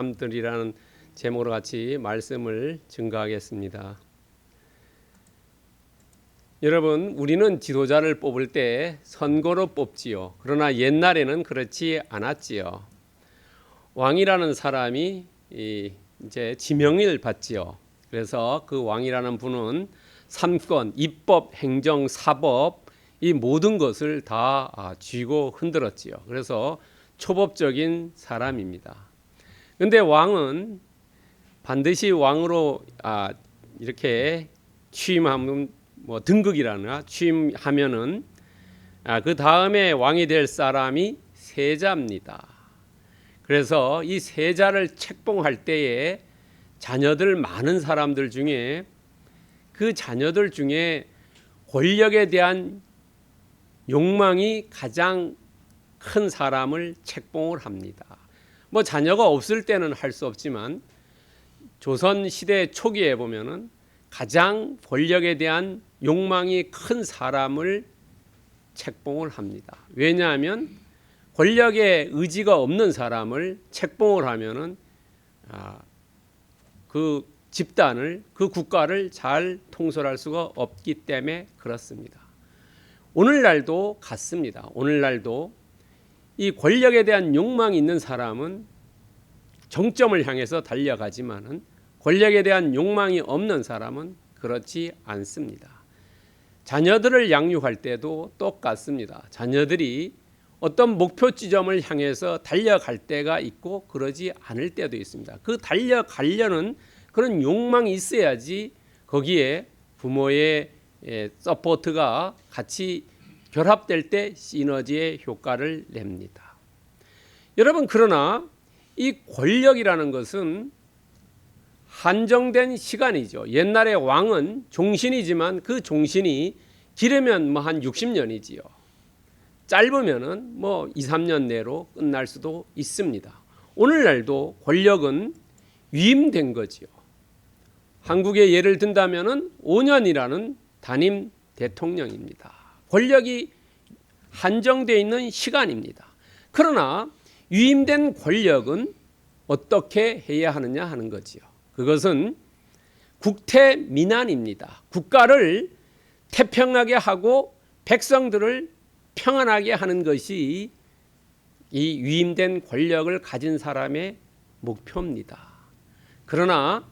사람들이라는 제목으로 같이 말씀을 증거하겠습니다. 여러분, 우리는 지도자를 뽑을 때 선거로 뽑지요. 그러나 옛날에는 그렇지 않았지요. 왕이라는 사람이 이제 지명을 받지요. 그래서 그 왕이라는 분은 삼권, 입법, 행정, 사법 이 모든 것을 다 쥐고 흔들었지요. 그래서 초법적인 사람입니다. 그런데 왕은 반드시 왕으로 이렇게 취임하면 등극이라나 취임하면은 그 다음에 왕이 될 사람이 세자입니다. 그래서 이 세자를 책봉할 때에 자녀들 많은 사람들 중에 그 자녀들 중에 권력에 대한 욕망이 가장 큰 사람을 책봉을 합니다. 자녀가 없을 때는 할 수 없지만 조선 시대 초기에 보면은 가장 권력에 대한 욕망이 큰 사람을 책봉을 합니다. 왜냐하면 권력에 의지가 없는 사람을 책봉을 하면은 그 집단을, 그 국가를 잘 통솔할 수가 없기 때문에 그렇습니다. 오늘날도 같습니다. 오늘날도 이 권력에 대한 욕망이 있는 사람은 정점을 향해서 달려가지만은 권력에 대한 욕망이 없는 사람은 그렇지 않습니다. 자녀들을 양육할 때도 똑같습니다. 자녀들이 어떤 목표 지점을 향해서 달려갈 때가 있고 그러지 않을 때도 있습니다. 그 달려가려는 그런 욕망이 있어야지 거기에 부모의 서포트가 같이 결합될 때 시너지의 효과를 냅니다. 여러분, 그러나 이 권력이라는 것은 한정된 시간이죠. 옛날에 왕은 종신이지만 그 종신이 길으면 한 60년이지요. 짧으면은 2, 3년 내로 끝날 수도 있습니다. 오늘날도 권력은 위임된 거지요. 한국의 예를 든다면은 5년이라는 단임 대통령입니다. 권력이 한정되어 있는 시간입니다. 그러나 위임된 권력은 어떻게 해야 하느냐 하는 거지요. 그것은 국태민안입니다. 국가를 태평하게 하고 백성들을 평안하게 하는 것이 이 위임된 권력을 가진 사람의 목표입니다. 그러나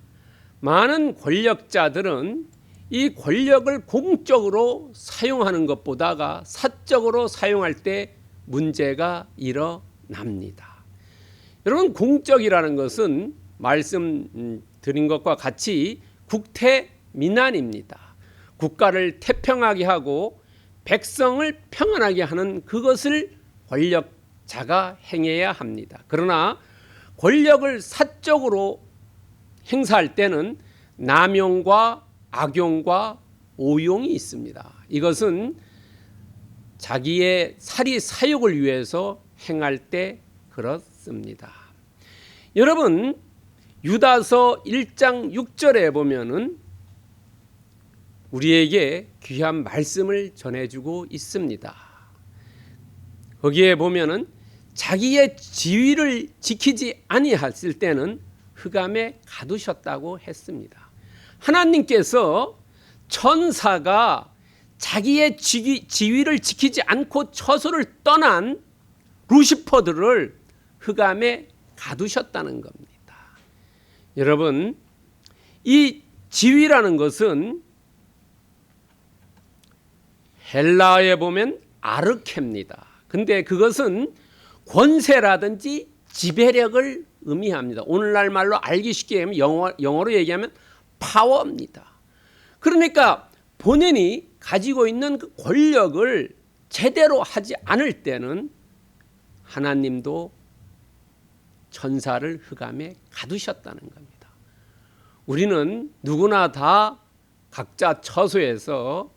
많은 권력자들은 이 권력을 공적으로 사용하는 것보다가 사적으로 사용할 때 문제가 일어납니다. 여러분, 공적이라는 것은 말씀드린 것과 같이 국태민안입니다. 국가를 태평하게 하고 백성을 평안하게 하는 그것을 권력자가 행해야 합니다. 그러나 권력을 사적으로 행사할 때는 남용과 악용과 오용이 있습니다. 이것은 자기의 사리 사욕을 위해서 행할 때 그렇습니다. 여러분, 유다서 1장 6절에 보면은 우리에게 귀한 말씀을 전해주고 있습니다. 거기에 보면은 자기의 지위를 지키지 아니했을 때는 흑암에 가두셨다고 했습니다. 하나님께서 천사가 자기의 지위를 지키지 않고 처소를 떠난 루시퍼들을 흑암에 가두셨다는 겁니다. 여러분, 이 지위라는 것은 헬라어에 보면 아르케입니다. 근데 그것은 권세라든지 지배력을 의미합니다. 오늘날 말로 알기 쉽게 하면 영어로 얘기하면 파워입니다. 그러니까 본인이 가지고 있는 그 권력을 제대로 하지 않을 때는 하나님도 천사를 흑암에 가두셨다는 겁니다. 우리는 누구나 다 각자 처소에서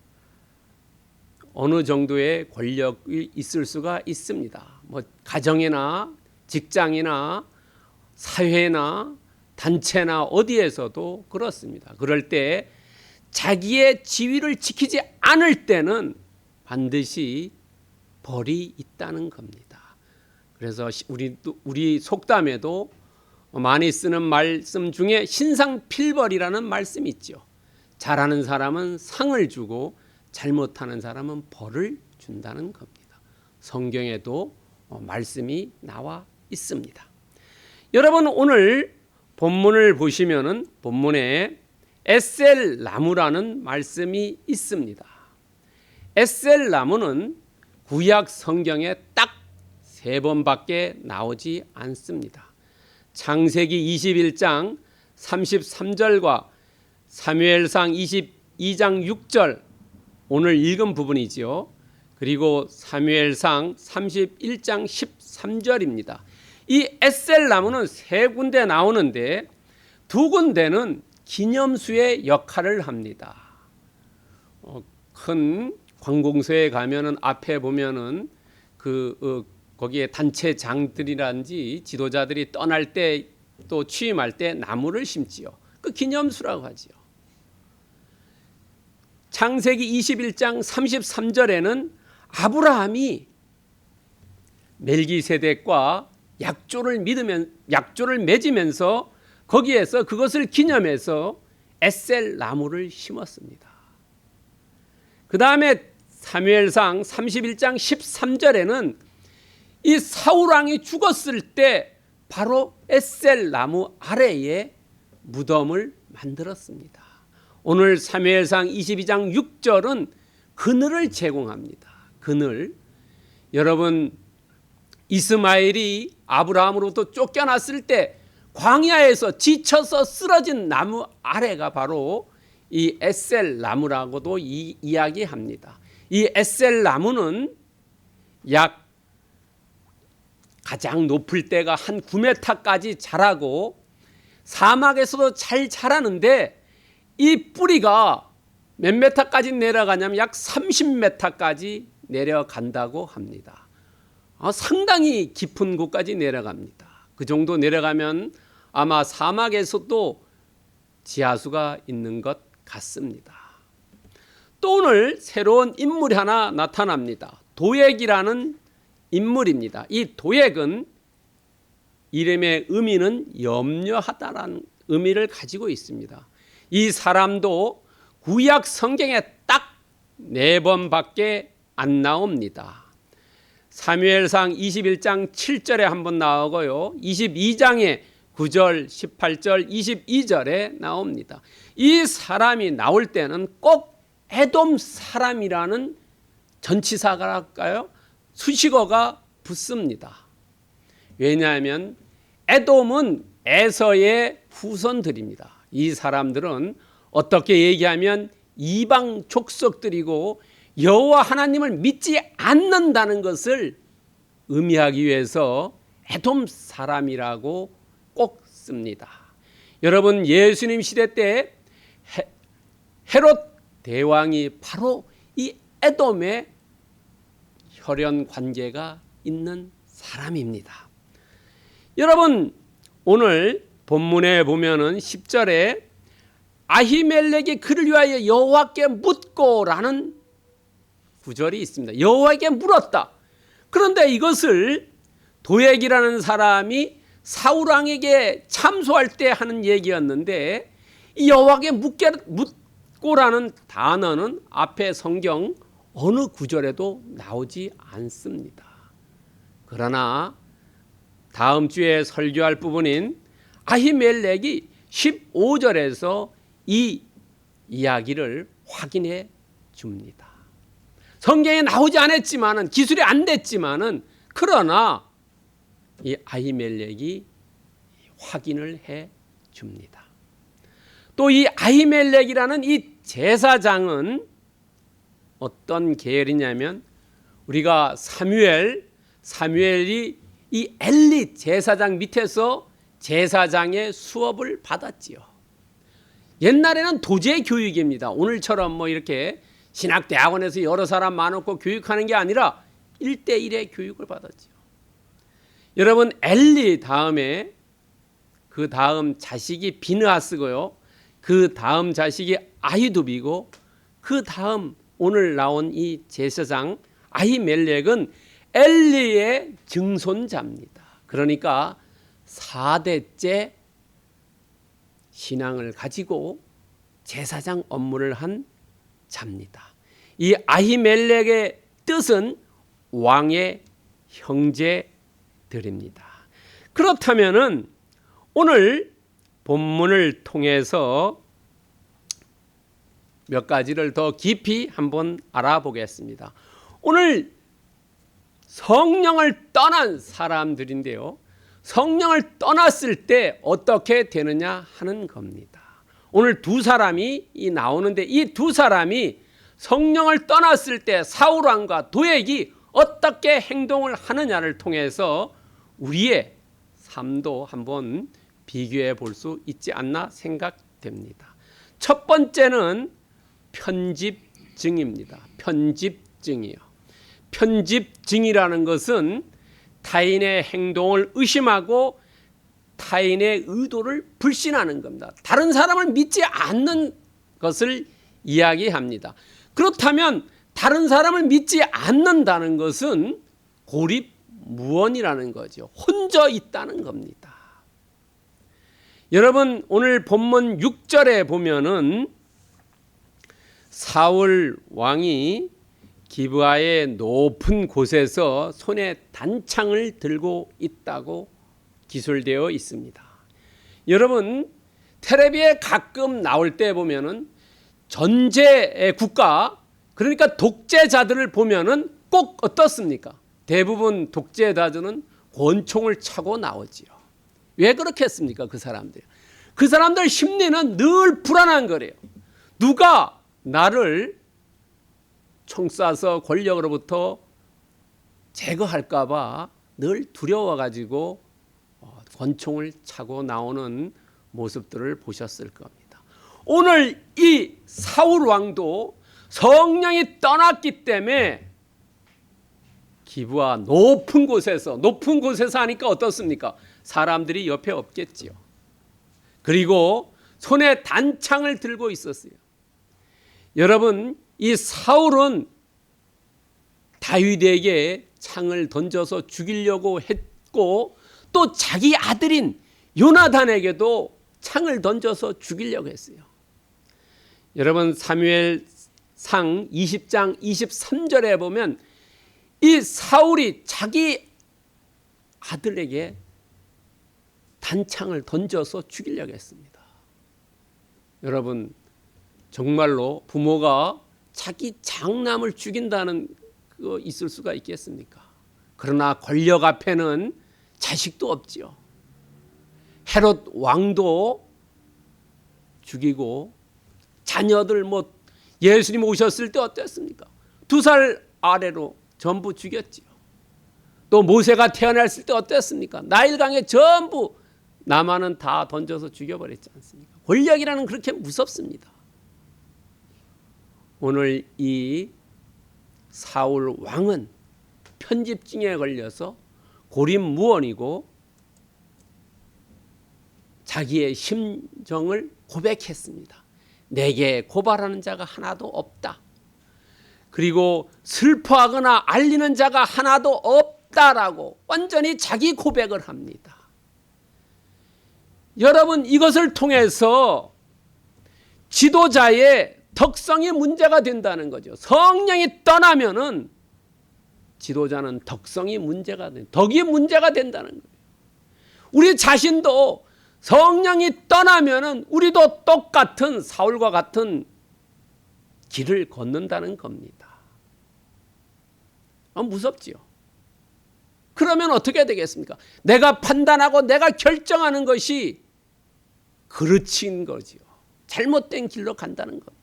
어느 정도의 권력이 있을 수가 있습니다. 가정이나 직장이나 사회나 단체나 어디에서도 그렇습니다. 그럴 때 자기의 지위를 지키지 않을 때는 반드시 벌이 있다는 겁니다. 그래서 우리 속담에도 많이 쓰는 말씀 중에 신상필벌이라는 말씀이 있죠. 잘하는 사람은 상을 주고 잘못하는 사람은 벌을 준다는 겁니다. 성경에도 말씀이 나와 있습니다. 여러분, 오늘 본문을 보시면은 본문에 에셀 나무라는 말씀이 있습니다. 에셀 나무는 구약 성경에 딱 3번밖에 나오지 않습니다. 창세기 21장 33절과 사무엘상 22장 6절, 오늘 읽은 부분이지요. 그리고 사무엘상 31장 13절입니다. 이 에셀 나무는 3군데 나오는데 2군데는 기념수의 역할을 합니다. 큰 관공서에 가면은 앞에 보면은 거기에 단체장들이란지 지도자들이 떠날 때 또 취임할 때 나무를 심지요. 그 기념수라고 하지요. 창세기 21장 33절에는 아브라함이 멜기세덱과 약조를 맺으면서 거기에서 그것을 기념해서 에셀 나무를 심었습니다. 그 다음에 사무엘상 31장 13절에는 이 사울왕이 죽었을 때 바로 에셀 나무 아래에 무덤을 만들었습니다. 오늘 사무엘상 22장 6절은 그늘을 제공합니다. 그늘. 여러분, 이스마엘이 아브라함으로부터 쫓겨났을 때 광야에서 지쳐서 쓰러진 나무 아래가 바로 이 에셀 나무라고도 이야기합니다. 이 에셀 나무는 약 가장 높을 때가 한 9m까지 자라고 사막에서도 잘 자라는데 이 뿌리가 몇 m까지 내려가냐면 약 30m까지 내려간다고 합니다. 상당히 깊은 곳까지 내려갑니다. 그 정도 내려가면 아마 사막에서도 지하수가 있는 것 같습니다. 또 오늘 새로운 인물이 하나 나타납니다. 도액이라는 인물입니다. 이 도액은 이름의 의미는 염려하다라는 의미를 가지고 있습니다. 이 사람도 구약 성경에 딱 4번밖에 안 나옵니다. 사무엘상 21장 7절에 한번 나오고요. 22장에 9절, 18절, 22절에 나옵니다. 이 사람이 나올 때는 꼭 에돔 사람이라는 전치사랄까요? 수식어가 붙습니다. 왜냐하면 에돔은 에서의 후손들입니다. 이 사람들은 어떻게 얘기하면 이방 족속들이고 여호와 하나님을 믿지 않는다는 것을 의미하기 위해서 에돔 사람이라고 꼭 씁니다. 여러분, 예수님 시대 때 헤롯 대왕이 바로 이 에돔의 혈연 관계가 있는 사람입니다. 여러분, 오늘 본문에 보면은 10절에 아히멜렉이 그를 위하여 여호와께 묻고라는 구절이 있습니다. 여호와에게 물었다. 그런데 이것을 도액이라는 사람이 사울왕에게 참소할 때 하는 얘기였는데 이 여호와에게 묻고라는 단어는 앞에 성경 어느 구절에도 나오지 않습니다. 그러나 다음 주에 설교할 부분인 아히멜렉이 15절에서 이 이야기를 확인해 줍니다. 성경에 나오지 않았지만은, 기술이 안 됐지만은, 그러나 이 아히멜렉이 확인을 해 줍니다. 또 이 아히멜렉이라는 이 제사장은 어떤 계열이냐면, 우리가 사무엘이 이 엘리 제사장 밑에서 제사장의 수업을 받았지요. 옛날에는 도제 교육입니다. 오늘처럼 뭐 이렇게 신학대학원에서 여러 사람 많고 교육하는 게 아니라 1대1의 교육을 받았지요. 여러분, 엘리 다음에 그 다음 자식이 비느하스고요. 그 다음 자식이 아히두비고, 그 다음 오늘 나온 이 제사장 아히멜렉은 엘리의 증손자입니다. 그러니까 4대째 신앙을 가지고 제사장 업무를 한 자입니다. 이 아히멜렉의 뜻은 왕의 형제들입니다. 그렇다면은 오늘 본문을 통해서 몇 가지를 더 깊이 한번 알아보겠습니다. 오늘 성령을 떠난 사람들인데요. 성령을 떠났을 때 어떻게 되느냐 하는 겁니다. 오늘 두 사람이 나오는데 이 두 사람이 성령을 떠났을 때 사울 왕과 도액이 어떻게 행동을 하느냐를 통해서 우리의 삶도 한번 비교해 볼 수 있지 않나 생각됩니다. 첫 번째는 편집증입니다. 편집증이요. 편집증이라는 것은 타인의 행동을 의심하고 타인의 의도를 불신하는 겁니다. 다른 사람을 믿지 않는 것을 이야기합니다. 그렇다면 다른 사람을 믿지 않는다는 것은 고립무원이라는 거죠. 혼자 있다는 겁니다. 여러분 오늘 본문 6절에 보면은 사울 왕이 기브아의 높은 곳에서 손에 단창을 들고 있다고 기술되어 있습니다. 여러분 텔레비에 가끔 나올 때 보면은 전제 국가 그러니까 독재자들을 보면은 꼭 어떻습니까? 대부분 독재자들은 권총을 차고 나오지요. 왜 그렇게 했습니까? 그 사람들 심리는 늘 불안한 거래요. 누가 나를 총 쏴서 권력으로부터 제거할까 봐 늘 두려워가지고 권총을 차고 나오는 모습들을 보셨을 겁니다. 오늘 이 사울 왕도 성령이 떠났기 때문에 기브아 높은 곳에서 하니까 어떻습니까? 사람들이 옆에 없겠지요. 그리고 손에 단창을 들고 있었어요. 여러분 이 사울은 다윗에게 창을 던져서 죽이려고 했고 또 자기 아들인 요나단에게도 창을 던져서 죽이려고 했어요. 여러분 사무엘상 20장 23절에 보면 이 사울이 자기 아들에게 단창을 던져서 죽이려고 했습니다. 여러분 정말로 부모가 자기 장남을 죽인다는 거 있을 수가 있겠습니까? 그러나 권력 앞에는 자식도 없지요. 헤롯 왕도 죽이고 자녀들 예수님 오셨을 때 어땠습니까? 2살 아래로 전부 죽였지요. 또 모세가 태어났을 때 어땠습니까? 나일강에 전부 남한은 다 던져서 죽여버렸지 않습니까? 권력이라는 그렇게 무섭습니다. 오늘 이 사울 왕은 편집증에 걸려서 고립무원이고 자기의 심정을 고백했습니다. 내게 고발하는 자가 하나도 없다. 그리고 슬퍼하거나 알리는 자가 하나도 없다라고 완전히 자기 고백을 합니다. 여러분 이것을 통해서 지도자의 덕성이 문제가 된다는 거죠. 성령이 떠나면은 지도자는 덕성이 문제가 덕이 문제가 된다는 거예요. 우리 자신도 성령이 떠나면은 우리도 똑같은 사울과 같은 길을 걷는다는 겁니다. 무섭지요. 그러면 어떻게 되겠습니까? 내가 판단하고 내가 결정하는 것이 그르친 거지요. 잘못된 길로 간다는 겁니다.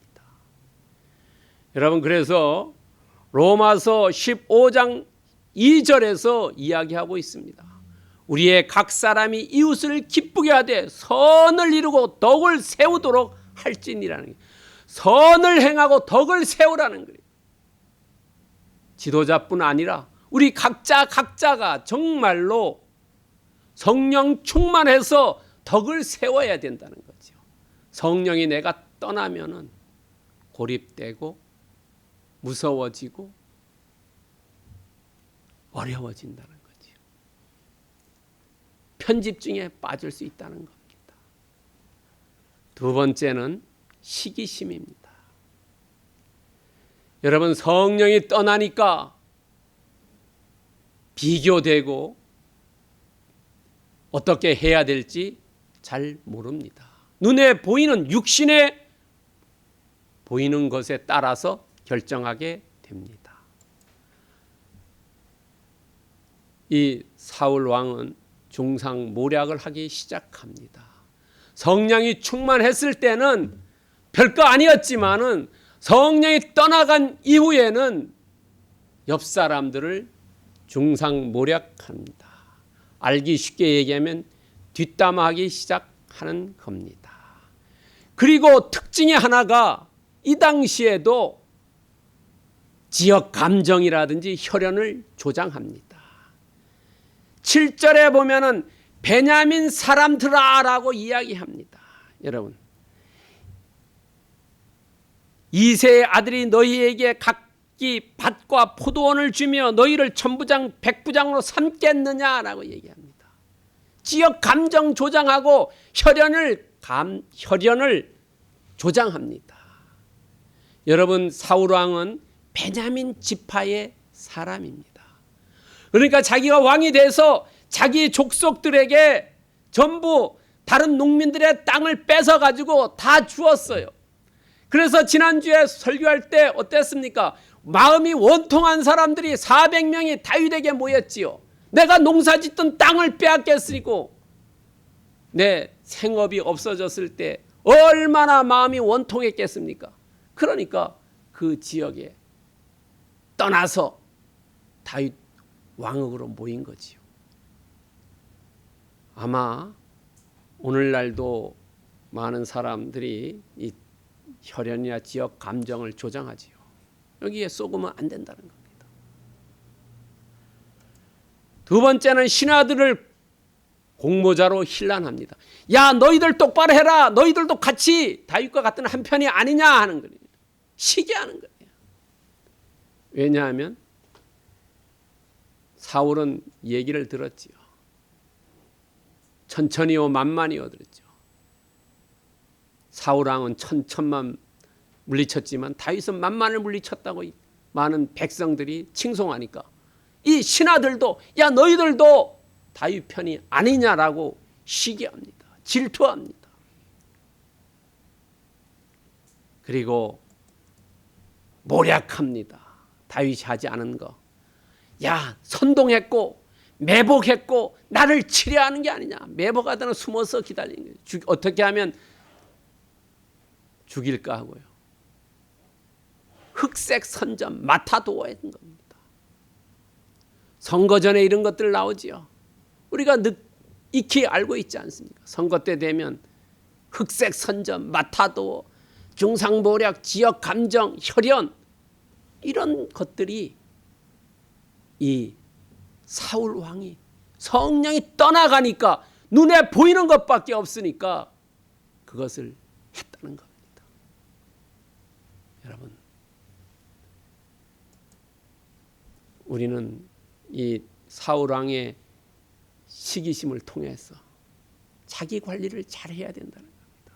여러분 그래서 로마서 15장 2절에서 이야기하고 있습니다. 우리의 각 사람이 이웃을 기쁘게 하되 선을 이루고 덕을 세우도록 할지니라는 거예요. 선을 행하고 덕을 세우라는 거예요. 지도자뿐 아니라 우리 각자가 정말로 성령 충만해서 덕을 세워야 된다는 거죠. 성령이 내가 떠나면은 고립되고 무서워지고 어려워진다는 거죠. 편집증에 빠질 수 있다는 겁니다. 두 번째는 시기심입니다. 여러분, 성령이 떠나니까 비교되고 어떻게 해야 될지 잘 모릅니다. 눈에 보이는, 육신에 보이는 것에 따라서 결정하게 됩니다. 이 사울 왕은 중상모략을 하기 시작합니다. 성령이 충만했을 때는 별거 아니었지만은 성령이 떠나간 이후에는 옆 사람들을 중상모략합니다. 알기 쉽게 얘기하면 뒷담화하기 시작하는 겁니다. 그리고 특징이 하나가 이 당시에도 지역 감정이라든지 혈연을 조장합니다. 7절에 보면은 베냐민 사람들아라고 이야기합니다. 여러분, 이새의 아들이 너희에게 각기 밭과 포도원을 주며 너희를 천부장 백부장으로 삼겠느냐라고 얘기합니다. 지역 감정 조장하고 혈연을 조장합니다. 여러분, 사울 왕은 베냐민 지파의 사람입니다. 그러니까 자기가 왕이 돼서 자기 족속들에게 전부 다른 농민들의 땅을 뺏어가지고 다 주었어요. 그래서 지난주에 설교할 때 어땠습니까? 마음이 원통한 사람들이 400명이 다윗에게 모였지요. 내가 농사짓던 땅을 빼앗겼으리고 내 생업이 없어졌을 때 얼마나 마음이 원통했겠습니까? 그러니까 그 지역에 떠나서 다윗 왕으로 모인 거지요. 아마 오늘날도 많은 사람들이 이 혈연이나 지역 감정을 조장하지요. 여기에 속으면 안 된다는 겁니다. 두 번째는 신하들을 공모자로 hir난합니다. 야, 너희들 똑바로 해라. 너희들도 같이 다윗과 같은 한 편이 아니냐 하는 거예요. 시기하는 거예요. 왜냐하면 사울은 얘기를 들었지요. 천천히요 만만히요 들었죠. 사울왕은 천만 물리쳤지만 다윗은 만만을 물리쳤다고 많은 백성들이 칭송하니까 이 신하들도 야 너희들도 다윗 편이 아니냐라고 시기합니다. 질투합니다. 그리고 모략합니다. 다윗이 하지 않은 거. 야 선동했고 매복했고 나를 치려하는 게 아니냐. 매복하다는 숨어서 기다리는 거예요. 어떻게 하면 죽일까 하고요. 흑색 선전 마타도어인 겁니다. 선거 전에 이런 것들 나오지요. 우리가 익히 알고 있지 않습니까? 선거 때 되면 흑색 선전, 마타도어, 중상모략, 지역 감정, 혈연 이런 것들이 이 사울 왕이 성령이 떠나가니까 눈에 보이는 것밖에 없으니까 그것을 했다는 겁니다. 여러분, 우리는 이 사울 왕의 시기심을 통해서 자기 관리를 잘 해야 된다는 겁니다.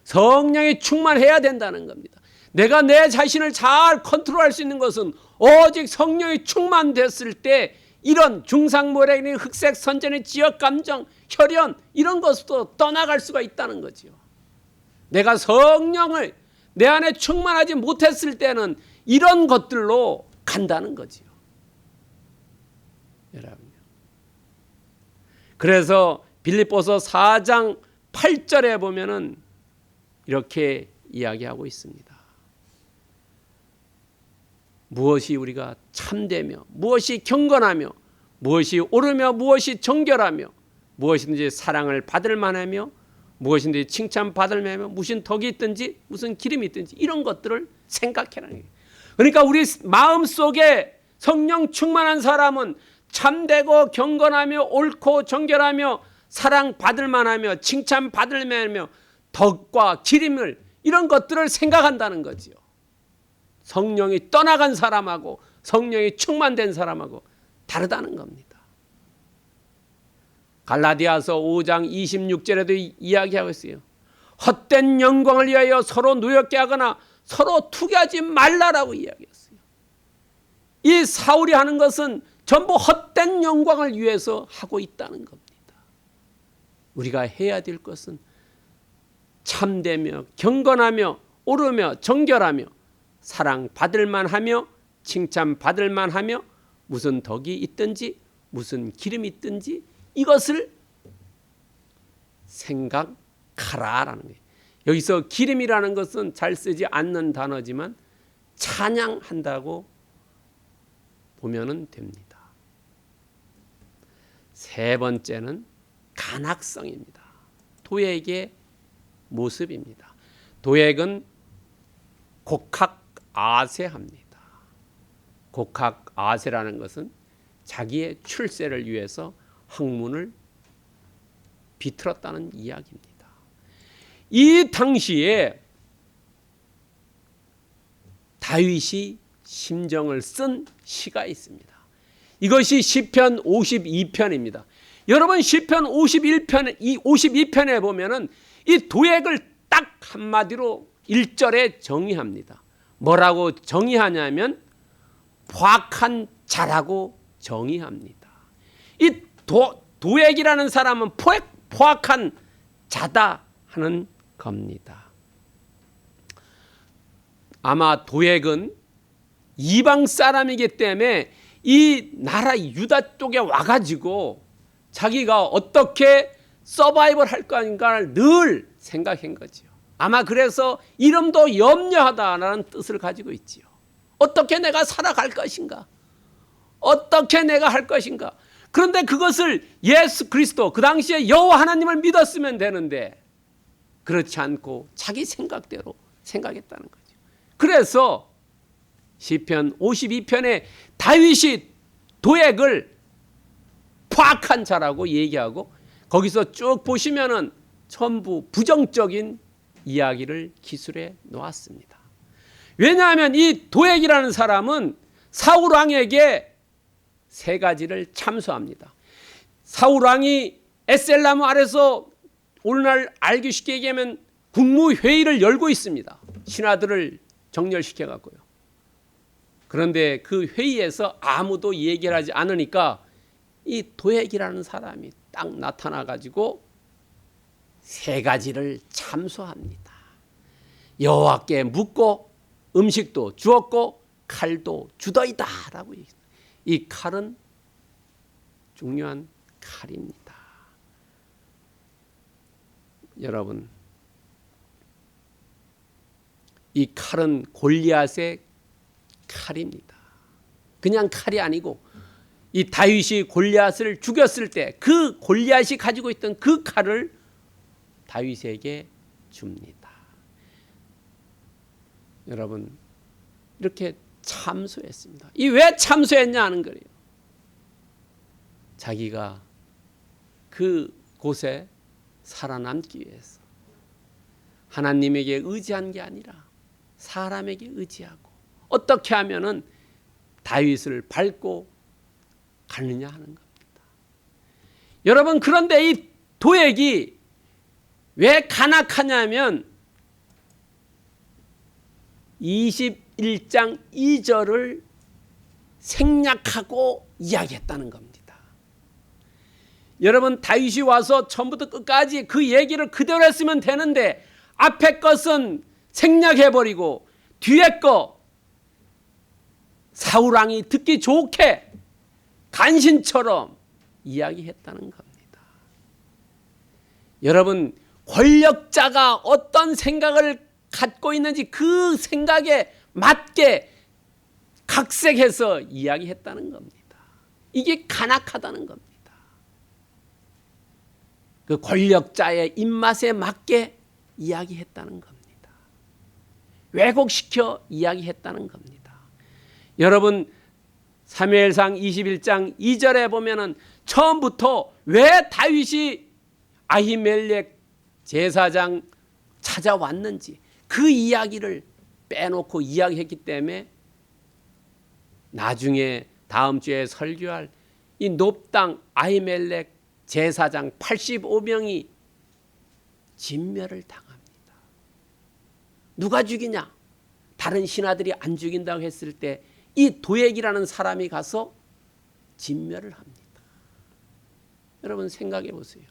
성령이 충만해야 된다는 겁니다. 내가 내 자신을 잘 컨트롤할 수 있는 것은 오직 성령이 충만됐을 때 이런 중상모략의 흑색 선전의 지역 감정, 혈연 이런 것도 떠나갈 수가 있다는 거죠. 내가 성령을 내 안에 충만하지 못했을 때는 이런 것들로 간다는 거지요. 여러분. 그래서 빌립보서 4장 8절에 보면은 이렇게 이야기하고 있습니다. 무엇이 우리가 참되며 무엇이 경건하며 무엇이 옳으며 무엇이 정결하며 무엇이든지 사랑을 받을 만하며 무엇인지 칭찬받을 만하며 무슨 덕이 있든지 무슨 기름이 있든지 이런 것들을 생각해라는 거예요. 그러니까 우리 마음속에 성령 충만한 사람은 참되고 경건하며 옳고 정결하며 사랑받을 만하며 칭찬받을 만하며 덕과 기름을 이런 것들을 생각한다는 거지요. 성령이 떠나간 사람하고 성령이 충만된 사람하고 다르다는 겁니다. 갈라디아서 5장 26절에도 이야기하고 있어요. 헛된 영광을 위하여 서로 노엽게 하거나 서로 투기하지 말라라고 이야기했어요. 이 사울이 하는 것은 전부 헛된 영광을 위해서 하고 있다는 겁니다. 우리가 해야 될 것은 참되며 경건하며 옳으며 정결하며 사랑받을 만하며 칭찬받을 만하며 무슨 덕이 있든지 무슨 기름이 있든지 이것을 생각하라라는 거예요. 여기서 기름이라는 것은 잘 쓰지 않는 단어지만 찬양한다고 보면 됩니다. 세 번째는 간악성입니다. 도액의 모습입니다. 도액은 곡학아세합니다. 곡학아세라는 것은 자기의 출세를 위해서 학문을 비틀었다는 이야기입니다. 이 당시에 다윗이 심정을 쓴 시가 있습니다. 이것이 시편 52편입니다. 여러분 시편 52편에 보면은 이 도액을 딱 한마디로 1절에 정의합니다. 뭐라고 정의하냐면 포악한 자라고 정의합니다. 이 도액이라는 사람은 포악한 자다 하는 겁니다. 아마 도액은 이방 사람이기 때문에 이 나라 유다 쪽에 와가지고 자기가 어떻게 서바이벌 할 건가를 늘 생각한 거죠. 아마 그래서 이름도 염려하다라는 뜻을 가지고 있지요. 어떻게 내가 살아갈 것인가? 어떻게 내가 할 것인가? 그런데 그것을 예수 그리스도 그 당시에 여호와 하나님을 믿었으면 되는데 그렇지 않고 자기 생각대로 생각했다는 거죠. 그래서 시편 52편에 다윗이 도액을 포악한 자라고 얘기하고 거기서 쭉 보시면은 전부 부정적인 이야기를 기술해 놓았습니다. 왜냐하면 이 도액이라는 사람은 사울 왕에게 세 가지를 참소합니다. 사울 왕이 에셀나무 아래서 오늘날 알기 쉽게 얘기하면 국무회의를 열고 있습니다. 신하들을 정렬시켜 갖고요. 그런데 그 회의에서 아무도 얘기를 하지 않으니까 이 도액이라는 사람이 딱 나타나 가지고 세 가지를 참소합니다. 여호와께 묻고 음식도 주었고 칼도 주더이다 라고 얘기합니다. 이 칼은 중요한 칼입니다. 여러분, 이 칼은 골리앗의 칼입니다. 그냥 칼이 아니고 이 다윗이 골리앗을 죽였을 때 그 골리앗이 가지고 있던 그 칼을 다윗에게 줍니다. 여러분, 이렇게 참소했습니다. 이 왜 참소했냐 하는 거예요. 자기가 그 곳에 살아남기 위해서 하나님에게 의지한 게 아니라 사람에게 의지하고 어떻게 하면은 다윗을 밟고 가느냐 하는 겁니다. 여러분, 그런데 이 도액이 왜 간악하냐면 21장 2절을 생략하고 이야기했다는 겁니다. 여러분, 다윗이 와서 처음부터 끝까지 그 얘기를 그대로 했으면 되는데 앞에 것은 생략해버리고 뒤에 거 사울왕이 듣기 좋게 간신처럼 이야기했다는 겁니다. 여러분, 권력자가 어떤 생각을 갖고 있는지 그 생각에 맞게 각색해서 이야기했다는 겁니다. 이게 간악하다는 겁니다. 그 권력자의 입맛에 맞게 이야기했다는 겁니다. 왜곡시켜 이야기했다는 겁니다. 여러분, 사무엘상 21장 2절에 보면은 처음부터 왜 다윗이 아히멜렉 제사장 찾아왔는지 그 이야기를 빼놓고 이야기했기 때문에 나중에 다음 주에 설교할 이 놉당 아히멜렉 제사장 85명이 진멸을 당합니다. 누가 죽이냐? 다른 신하들이 안 죽인다고 했을 때 이 도액이라는 사람이 가서 진멸을 합니다. 여러분 생각해 보세요.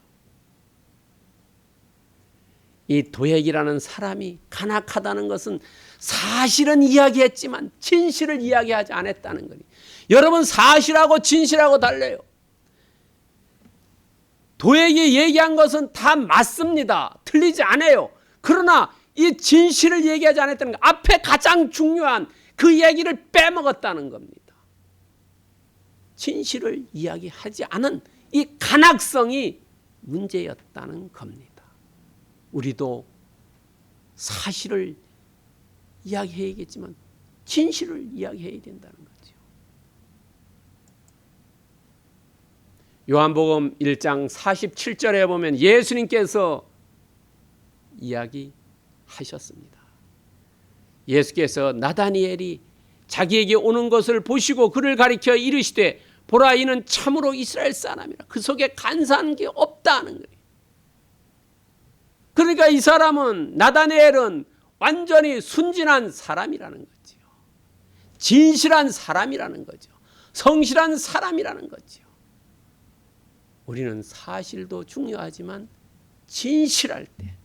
이 도액이라는 사람이 간악하다는 것은 사실은 이야기했지만 진실을 이야기하지 않았다는 거니. 여러분 사실하고 진실하고 달라요. 도액이 얘기한 것은 다 맞습니다. 틀리지 않아요. 그러나 이 진실을 얘기하지 않았다는 것, 앞에 가장 중요한 그 얘기를 빼먹었다는 겁니다. 진실을 이야기하지 않은 이 간악성이 문제였다는 겁니다. 우리도 사실을 이야기해야겠지만 진실을 이야기해야 된다는 거죠. 요한복음 1장 47절에 보면 예수님께서 이야기하셨습니다. 예수께서 나다니엘이 자기에게 오는 것을 보시고 그를 가리켜 이르시되 보라 이는 참으로 이스라엘 사람이라 그 속에 간사한 게 없다는 거예요. 그러니까 이 사람은 나다니엘은 완전히 순진한 사람이라는 거죠. 진실한 사람이라는 거죠. 성실한 사람이라는 거죠. 우리는 사실도 중요하지만 진실할 때,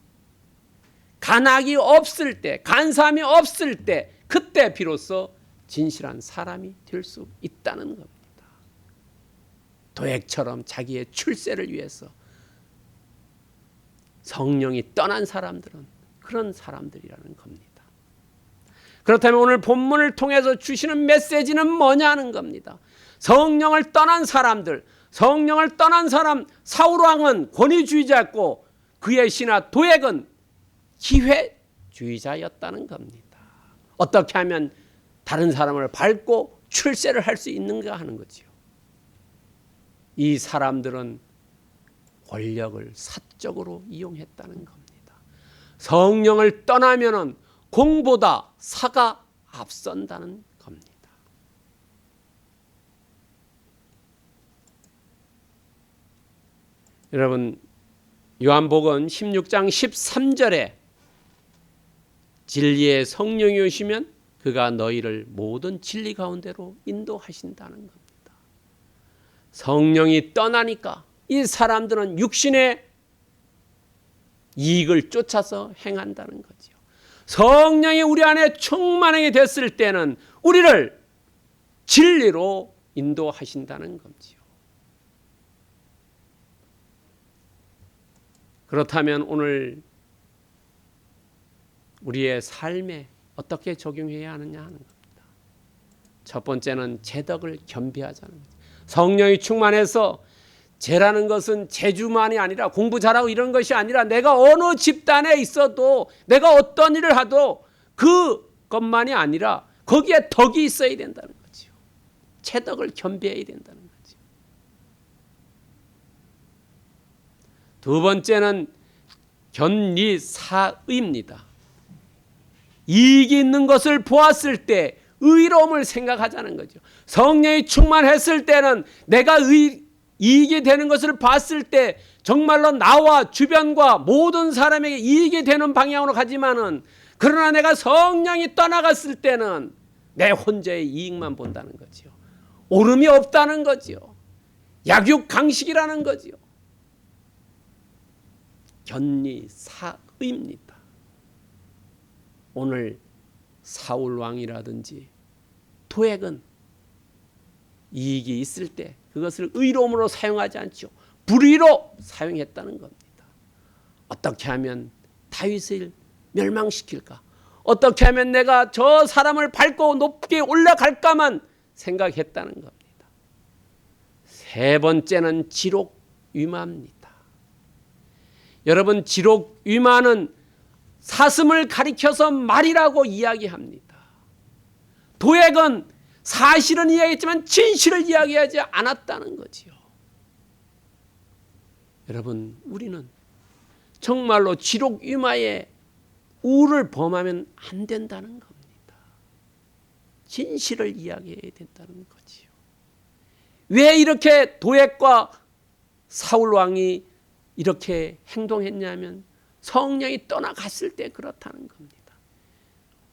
간악이 없을 때, 간사함이 없을 때 그때 비로소 진실한 사람이 될 수 있다는 겁니다. 도액처럼 자기의 출세를 위해서 성령이 떠난 사람들은 그런 사람들이라는 겁니다. 그렇다면 오늘 본문을 통해서 주시는 메시지는 뭐냐는 겁니다. 성령을 떠난 사람들, 성령을 떠난 사람, 사울왕은 권위주의자였고 그의 신하 도액은 기회주의자였다는 겁니다. 어떻게 하면 다른 사람을 밟고 출세를 할 수 있는가 하는 거죠. 이 사람들은 권력을 사적으로 이용했다는 겁니다. 성령을 떠나면은 공보다 사가 앞선다는 겁니다. 여러분 요한복음 16장 13절에 진리의 성령이 오시면 그가 너희를 모든 진리 가운데로 인도하신다는 겁니다. 성령이 떠나니까 이 사람들은 육신의 이익을 쫓아서 행한다는 거죠. 성령이 우리 안에 충만하게 됐을 때는 우리를 진리로 인도하신다는 거죠. 그렇다면 오늘 우리의 삶에 어떻게 적용해야 하느냐 하는 겁니다. 첫 번째는 제덕을 겸비하자는 거죠. 성령이 충만해서 죄라는 것은 재주만이 아니라 공부 잘하고 이런 것이 아니라 내가 어느 집단에 있어도 내가 어떤 일을 하도 그것만이 아니라 거기에 덕이 있어야 된다는 거죠. 제덕을 겸비해야 된다는 거죠. 두 번째는 견리사의입니다. 이익이 있는 것을 보았을 때 의로움을 생각하자는 거죠. 성령이 충만했을 때는 내가 이익이 되는 것을 봤을 때 정말로 나와 주변과 모든 사람에게 이익이 되는 방향으로 가지만은 그러나 내가 성령이 떠나갔을 때는 내 혼자의 이익만 본다는 거죠. 옳음이 없다는 거죠. 약육강식이라는 거죠. 견리사의입니다. 오늘 사울 왕이라든지 도액은 이익이 있을 때 그것을 의로움으로 사용하지 않죠. 불의로 사용했다는 겁니다. 어떻게 하면 다윗을 멸망시킬까? 어떻게 하면 내가 저 사람을 밟고 높게 올라갈까만 생각했다는 겁니다. 세 번째는 지록위마입니다. 여러분 지록위마는 사슴을 가리켜서 말이라고 이야기합니다. 도액은 사실은 이야기했지만 진실을 이야기하지 않았다는 거지요. 여러분 우리는 정말로 지록위마에 우를 범하면 안 된다는 겁니다. 진실을 이야기해야 된다는 거지요. 왜 이렇게 도액과 사울 왕이 이렇게 행동했냐면 성령이 떠나갔을 때 그렇다는 겁니다.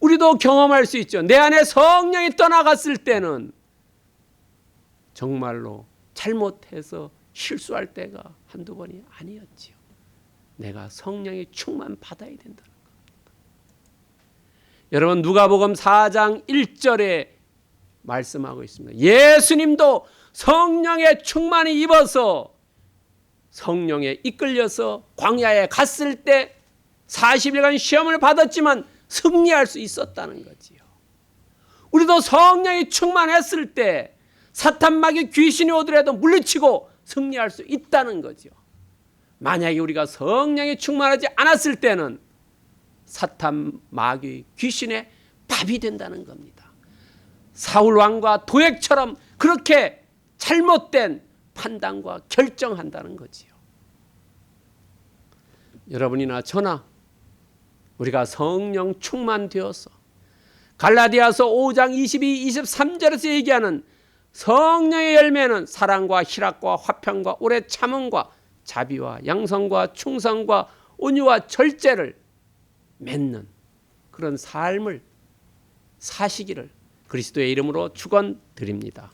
우리도 경험할 수 있죠. 내 안에 성령이 떠나갔을 때는 정말로 잘못해서 실수할 때가 한두 번이 아니었지요. 내가 성령의 충만 받아야 된다는 겁니다. 여러분, 누가복음 4장 1절에 말씀하고 있습니다. 예수님도 성령의 충만이 입어서 성령에 이끌려서 광야에 갔을 때 40일간 시험을 받았지만 승리할 수 있었다는 거지요. 우리도 성령이 충만했을 때 사탄 마귀 귀신이 오더라도 물리치고 승리할 수 있다는 거죠. 만약에 우리가 성령이 충만하지 않았을 때는 사탄 마귀 귀신의 밥이 된다는 겁니다. 사울 왕과 도액처럼 그렇게 잘못된 판단과 결정한다는 거지요. 여러분이나 저나 우리가 성령 충만되어서 갈라디아서 5장 22, 23절에서 얘기하는 성령의 열매는 사랑과 희락과 화평과 오래 참음과 자비와 양성과 충성과 온유와 절제를 맺는 그런 삶을 사시기를 그리스도의 이름으로 축원드립니다.